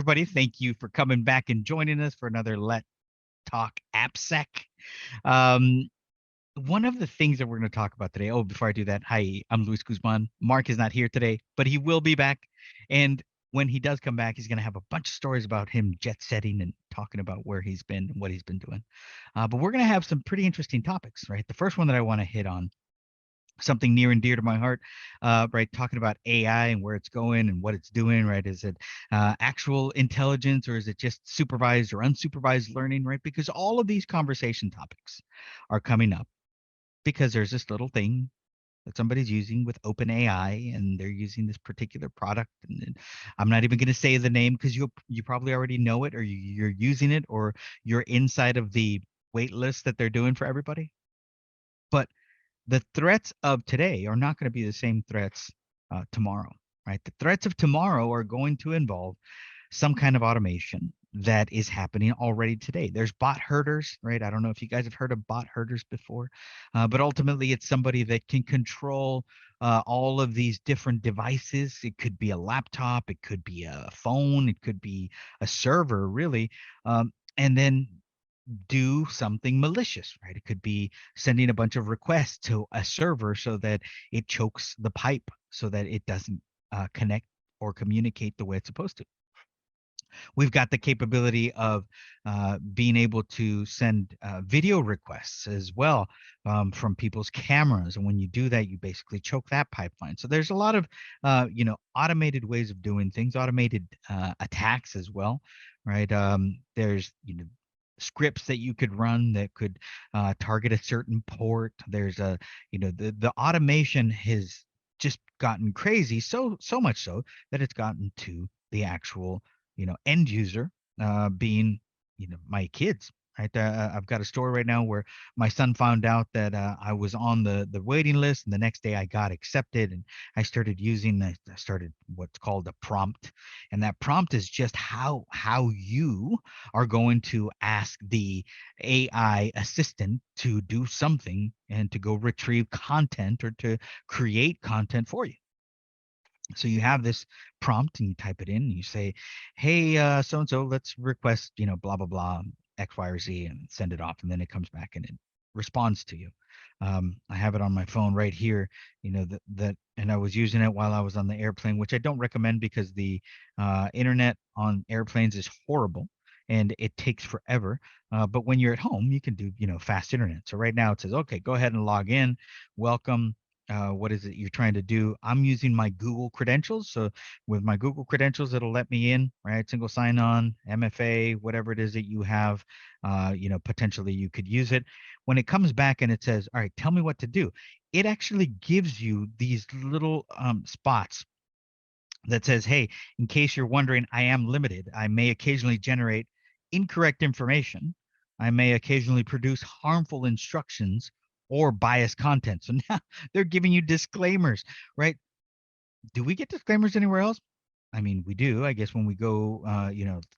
everybody. Thank you for coming back and joining us for another Let Talk AppSec. Um, One of the things that we're going to talk about today. Oh, before I do that, hi, I'm 𝗙𝗵𝗄 𝗵𝗏. Mark is not here today, but he will be back. And when he does come back, he's going to have a bunch of stories about him jet setting and talking about where he's been and what he's been doing. But we're going to have some pretty interesting topics, right? The first one that I want to hit on, something near and dear to my heart, right? Talking about AI and where it's going and what it's doing, right? Is it actual intelligence, or is it just supervised or unsupervised learning, right? Because all of these conversation topics are coming up because there's this little thing that somebody's using with OpenAI, and they're using this particular product. And I'm not even going to say the name because you probably already know it, or you're using it, or you're inside of the wait list that they're doing for everybody. But the threats of today are not going to be the same threats tomorrow, right? The threats of tomorrow are going to involve some kind of automation that is happening already today. There's bot herders, right? I don't know if you guys have heard of bot herders before, but ultimately it's somebody that can control all of these different devices. It could be a laptop, it could be a phone, it could be a server, really, and then do something malicious, right? It could be sending a bunch of requests to a server so that it chokes the pipe so that it doesn't connect or communicate the way it's supposed to. We've got the capability of being able to send video requests as well from people's cameras. And when you do that, you basically choke that pipeline. So there's a lot of, automated ways of doing things, automated attacks as well, right? There's, scripts that you could run that could target a certain port. There's the automation has just gotten crazy, so much so that it's gotten to the actual end user, being my kids, right? I've got a story right now where my son found out that I was on the waiting list, and the next day I got accepted, and I started what's called a prompt. And that prompt is just how you are going to ask the AI assistant to do something and to go retrieve content or to create content for you. So you have this prompt and you type it in and you say, hey, so-and-so, let's request, blah, blah, blah, X, Y, or Z, and send it off. And then it comes back and it responds to you. I have it on my phone right here, and I was using it while I was on the airplane, which I don't recommend because the internet on airplanes is horrible and it takes forever. But when you're at home, you can do, fast internet. So right now it says, okay, go ahead and log in. Welcome. What is it you're trying to do? I'm using my Google credentials. So with my Google credentials, it'll let me in, right? Single sign-on, MFA, whatever it is that you have, potentially you could use it. When it comes back and it says, all right, tell me what to do, it actually gives you these little spots that says, hey, in case you're wondering, I am limited. I may occasionally generate incorrect information. I may occasionally produce harmful instructions or biased content. So now they're giving you disclaimers, right? Do we get disclaimers anywhere else? I mean, we do, I guess, when we go,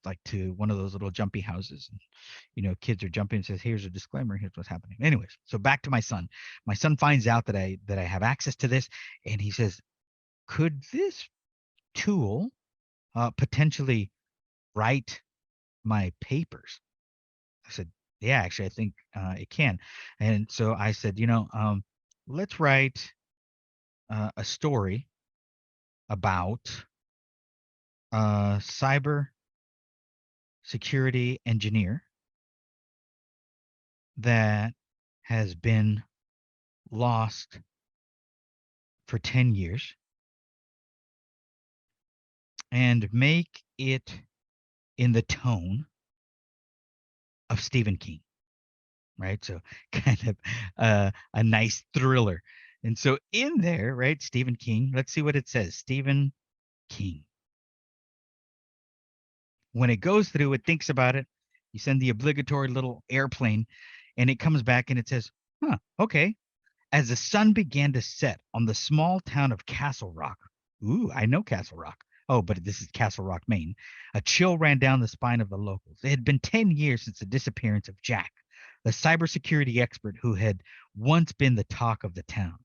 like to one of those little jumpy houses, and, kids are jumping and says, here's a disclaimer, here's what's happening. Anyways, so back to my son. My son finds out that I have access to this, and he says, could this tool potentially write my papers? I said, yeah, actually, I think it can. And so I said, let's write a story about cyber security engineer that has been lost for 10 years, and make it in the tone of Stephen King, right? So kind of a nice thriller. And so in there, right, Stephen King, let's see what it says. Stephen King. When it goes through, it thinks about it. You send the obligatory little airplane, and it comes back and it says, huh, okay. As the sun began to set on the small town of Castle Rock. Ooh, I know Castle Rock. Oh, but this is Castle Rock, Maine. A chill ran down the spine of the locals. It had been 10 years since the disappearance of Jack, the cybersecurity expert who had once been the talk of the town.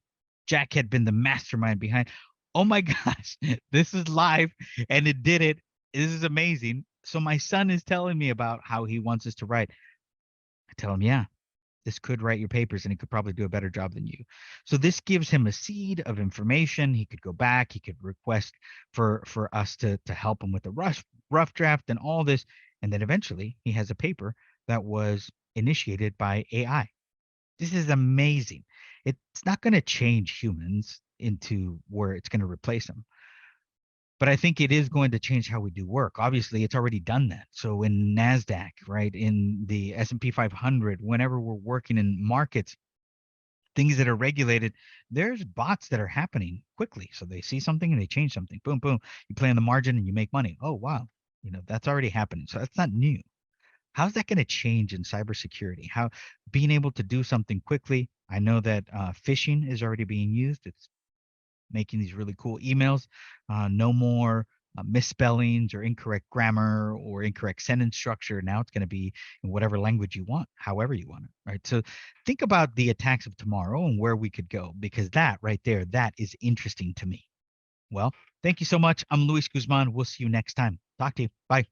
Jack had been the mastermind behind. Oh my gosh, this is live, and it did it. This is amazing. So my son is telling me about how he wants us to write. I tell him, yeah, this could write your papers and he could probably do a better job than you. So this gives him a seed of information. He could go back, he could request for us to help him with the rough draft and all this. And then eventually he has a paper that was initiated by AI. This is amazing. It's not going to change humans into where it's going to replace them. But I think it is going to change how we do work. Obviously, it's already done that. So in NASDAQ, right, in the S&P 500, whenever we're working in markets, things that are regulated, there's bots that are happening quickly. So they see something and they change something. Boom, boom. You play on the margin and you make money. Oh, wow. That's already happening. So that's not new. How's that going to change in cybersecurity? How being able to do something quickly? I know that phishing is already being used. It's making these really cool emails. No more misspellings or incorrect grammar or incorrect sentence structure. Now it's going to be in whatever language you want, however you want it, right? So think about the attacks of tomorrow and where we could go, because that right there, that is interesting to me. Well, thank you so much. I'm 𝗙𝗻cie𝗿𝗄𝗧. We'll see you next time. Talk to you. Bye.